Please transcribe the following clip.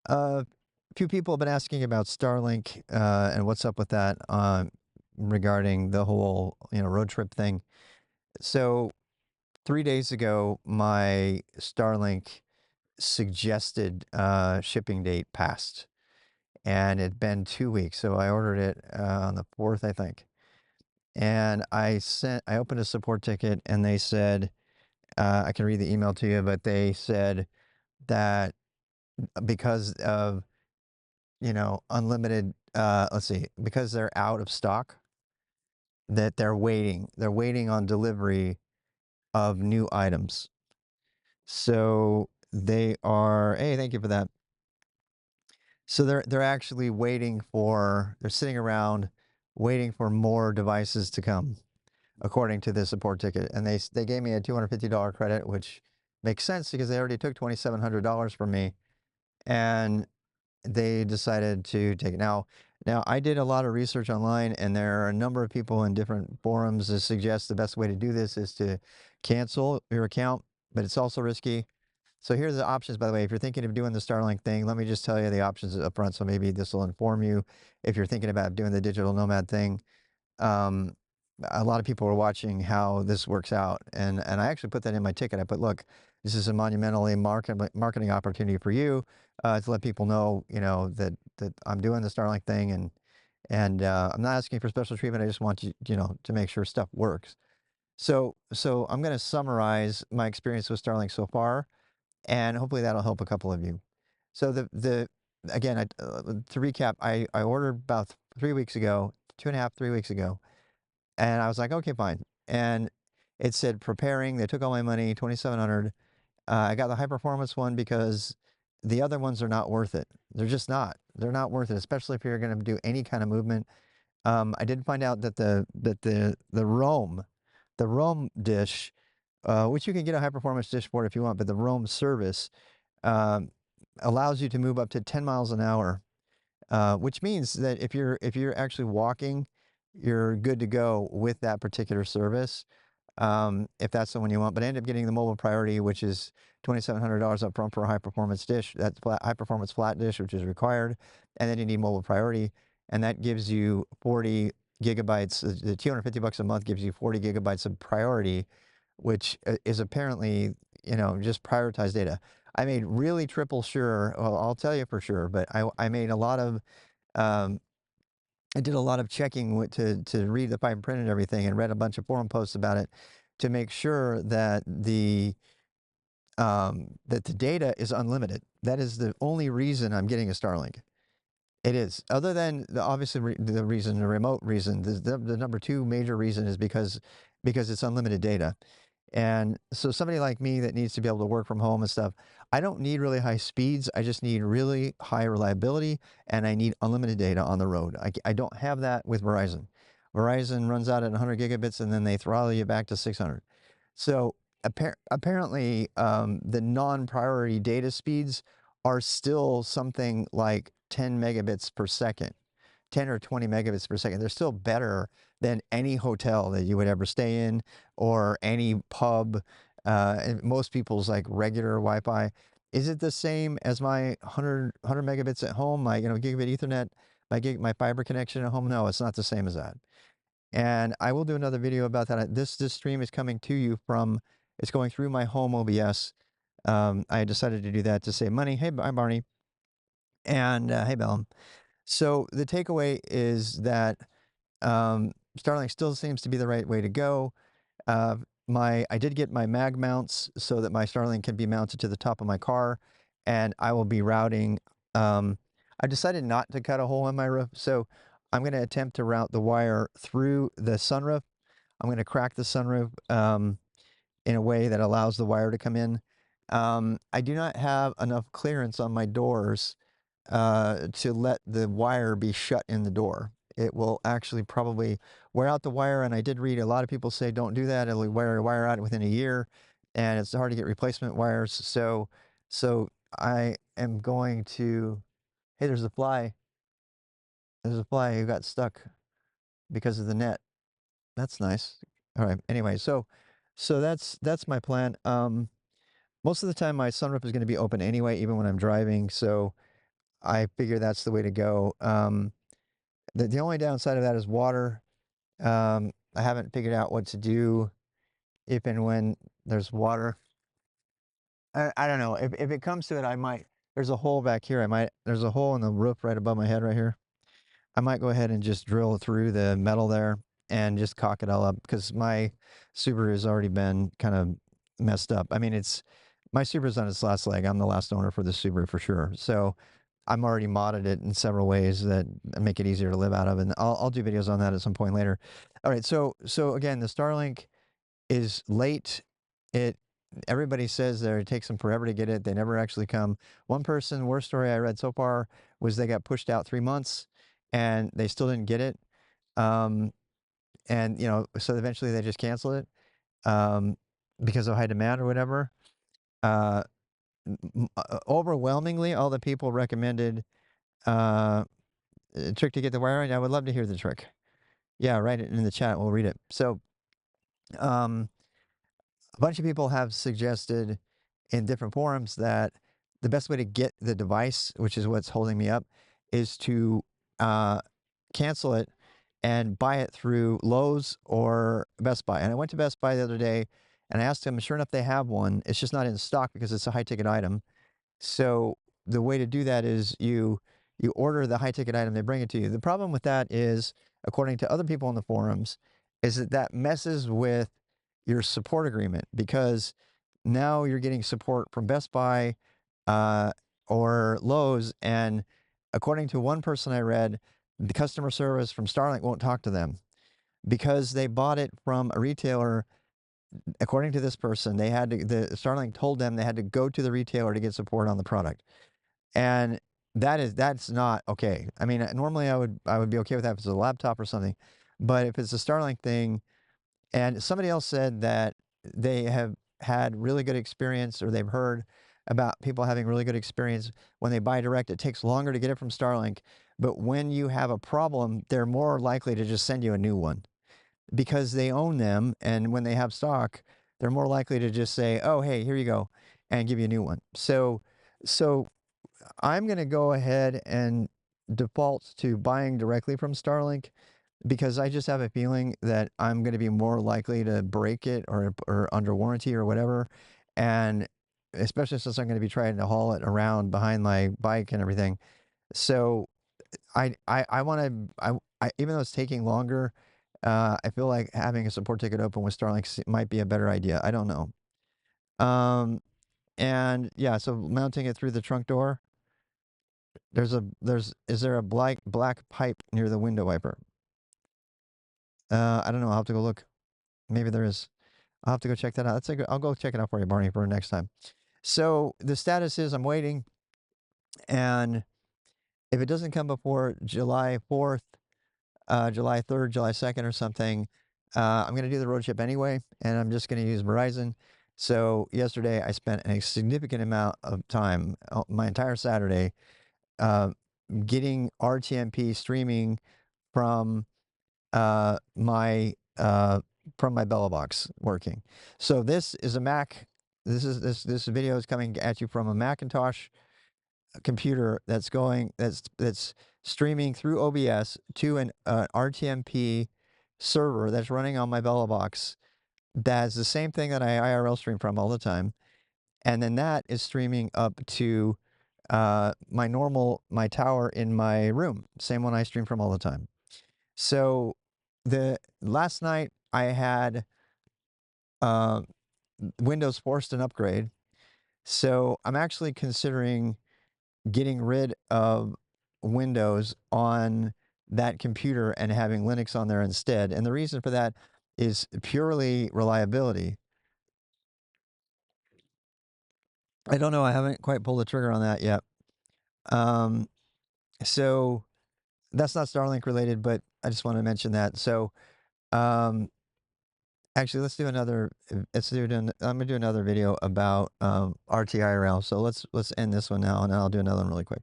A few people have been asking about Starlink and what's up with that regarding the whole road trip thing. So 3 days ago, my Starlink suggested shipping date passed, and it'd been 2 weeks. So I ordered it on the 4th, I think, and I opened a support ticket, and they said I can read the email to you, but they said that because of unlimited, let's see, because they're out of stock, that they're waiting. They're waiting on delivery of new items. So they are, hey, thank you for that. So they're actually they're sitting around waiting for more devices to come, according to the support ticket. And they gave me a $250 credit, which makes sense because they already took $2,700 from me. And they decided to take it. Now I did a lot of research online, and there are a number of people in different forums that suggest the best way to do this is to cancel your account, but it's also risky. So here's the options, by the way. If you're thinking of doing the Starlink thing, let me just tell you the options up front. So maybe this will inform you if you're thinking about doing the digital nomad thing. Um, a lot of people are watching how this works out, and I actually put that in my ticket. I put, look, this is a monumentally marketing opportunity for you to let people know, that I'm doing the Starlink thing, and I'm not asking for special treatment. I just want you, to make sure stuff works. So I'm going to summarize my experience with Starlink so far, and hopefully that'll help a couple of you. So the again, to recap, I ordered about 3 weeks ago, 2.5, 3 weeks ago, and I was like, okay, fine. And it said preparing. They took all my money, 2,700. I got the high performance one because the other ones are not worth it. They're just not. They're not worth it, especially if you're going to do any kind of movement. I did find out that the Roam dish, which you can get a high performance dish for if you want, but the Roam service um, allows you to move up to 10 miles an hour, which means that if you're actually walking, you're good to go with that particular service, if that's the one you want. But I end up getting the mobile priority, which is $2,700 up front for a high performance dish. That's high performance flat dish, which is required, and then you need mobile priority, and that gives you 40 gigabytes. The $250 a month gives you 40 gigabytes of priority, which is apparently just prioritized data. I made really triple sure. Well, I'll tell you for sure, but I made a lot of um, I did a lot of checking to read the fine print and everything, and read a bunch of forum posts about it to make sure that the data is unlimited. That is the only reason I'm getting a Starlink. It is. Other than obviously the reason, the remote reason, the number two major reason is because it's unlimited data. And so somebody like me that needs to be able to work from home and stuff, I don't need really high speeds. I just need really high reliability, and I need unlimited data on the road. I don't have that with Verizon. Verizon runs out at 100 gigabits, and then they throttle you back to 600. So apparently, the non-priority data speeds are still something like 10 megabits per second. 10 or 20 megabits per second. They're still better than any hotel that you would ever stay in, or any pub, and most people's like regular Wi-Fi. Is it the same as my 100 megabits at home, my gigabit Ethernet, my fiber connection at home? No, it's not the same as that. And I will do another video about that. This stream is coming to you from, it's going through my home OBS. I decided to do that to save money. Hey, hi Barney, and hey Bellum. So the takeaway is that Starlink still seems to be the right way to go. I did get my mag mounts so that my Starlink can be mounted to the top of my car, and I will be routing. I decided not to cut a hole in my roof, so I'm going to attempt to route the wire through the sunroof. I'm going to crack the sunroof in a way that allows the wire to come in. I do not have enough clearance on my doors to let the wire be shut in the door. It will actually probably wear out the wire, and I did read a lot of people say don't do that. It'll wear a wire out within a year, and it's hard to get replacement wires. So I am going to. Hey, there's a fly. There's a fly who got stuck because of the net. That's nice. All right. Anyway, so that's my plan. Most of the time my sunroof is going to be open anyway, even when I'm driving. So I figure that's the way to go. The only downside of that is water. I haven't figured out what to do if and when there's water. I don't know. If it comes to it, I might. There's a hole back here. There's a hole in the roof right above my head right here. I might go ahead and just drill through the metal there and just caulk it all up because my Subaru has already been kind of messed up. I mean, my Subaru's on its last leg. I'm the last owner for the Subaru for sure. So I'm already modded it in several ways that make it easier to live out of, and I'll do videos on that at some point later. All right, so again, the Starlink is late. It Everybody says that it takes them forever to get it. They never actually come. One person, worst story I read so far was they got pushed out 3 months, and they still didn't get it. Um, and so eventually they just canceled it because of high demand or whatever. Uh, Overwhelmingly, all the people recommended a trick to get the wiring. I would love to hear the trick. Yeah, write it in the chat. We'll read it. So, um, a bunch of people have suggested in different forums that the best way to get the device, which is what's holding me up, is to uh, cancel it and buy it through Lowe's or Best Buy. And I went to Best Buy the other day and I asked them, sure enough, they have one. It's just not in stock because it's a high ticket item. So the way to do that is you order the high ticket item, they bring it to you. The problem with that is, according to other people in the forums, is that messes with your support agreement because now you're getting support from Best Buy uh, or Lowe's, and according to one person I read, the customer service from Starlink won't talk to them because they bought it from a retailer. According to this person, the Starlink told them they had to go to the retailer to get support on the product, and that's not okay. I mean, normally I would be okay with that if it's a laptop or something, but if it's a Starlink thing, and somebody else said that they have had really good experience, or they've heard about people having really good experience when they buy direct. It takes longer to get it from Starlink, but when you have a problem, they're more likely to just send you a new one because they own them, and when they have stock, they're more likely to just say, "Oh, hey, here you go," and give you a new one. So I'm going to go ahead and default to buying directly from Starlink because I just have a feeling that I'm going to be more likely to break it or under warranty or whatever. And especially since I'm going to be trying to haul it around behind my bike and everything. So I want to, even though it's taking longer, I feel like having a support ticket open with Starlink might be a better idea. I don't know. And yeah, so mounting it through the trunk door. Is there a black pipe near the window wiper? I don't know. I'll have to go look. Maybe there is. I'll have to go check that out. I'll go check it out for you, Barney, for next time. So the status is I'm waiting, and if it doesn't come before July 4th, July 3rd, July 2nd, or something, I'm going to do the road trip anyway, and I'm just going to use Verizon. So yesterday I spent a significant amount of time, my entire Saturday, uh, getting RTMP streaming from my Bella box working. So this is a Mac. This video is coming at you from a Macintosh computer that's streaming through OBS to an RTMP server that's running on my Bella box. That's the same thing that I IRL stream from all the time, and then that is streaming up to my tower in my room, same one I stream from all the time. So the last night I had uh, Windows forced an upgrade. So I'm actually considering getting rid of Windows on that computer and having Linux on there instead. And the reason for that is purely reliability. I don't know. I haven't quite pulled the trigger on that yet. So that's not Starlink related, but I just want to mention that. So um, actually, let's do another. I'm gonna do another video about RTIRL. So let's end this one now, and I'll do another one really quick.